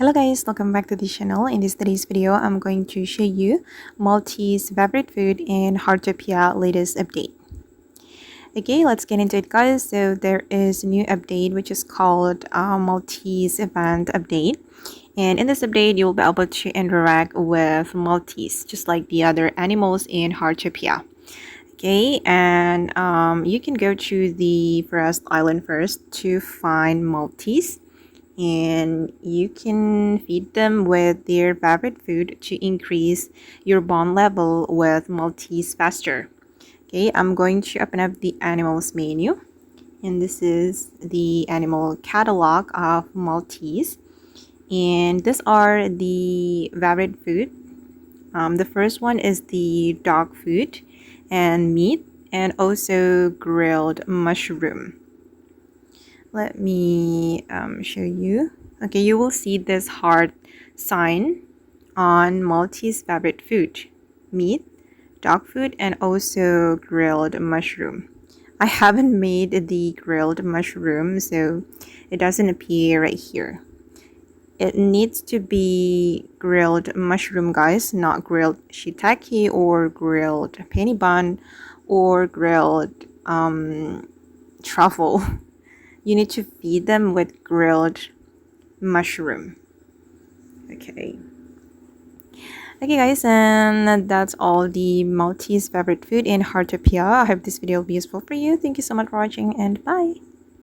Hello guys, welcome back to the channel. In today's video, I'm going to show you Maltese favorite food and Heartopia latest update. Okay, let's get into it guys. So there is a new update which is called Maltese event update. And in this update, you'll be able to interact with Maltese just like the other animals in Heartopia. Okay, and you can go to the forest island first to find Maltese, and you can feed them with their favorite food to increase your bond level with Maltese faster. Okay, I'm going to open up the animals menu, and this is the animal catalog of Maltese, and these are the favorite food. The first one is the dog food and meat, and also grilled mushroom. Let me show you. Okay, you will see this heart sign on Maltese favorite food, meat, dog food, and also grilled mushroom. I haven't made the grilled mushroom, so it doesn't appear right here. It needs to be grilled mushroom, guys, not grilled shiitake or grilled penny bun or grilled truffle. You need to feed them with grilled mushroom. Okay guys, and that's all the Maltese favorite food in Heartopia. I hope this video will be useful for you. Thank you so much for watching, and bye.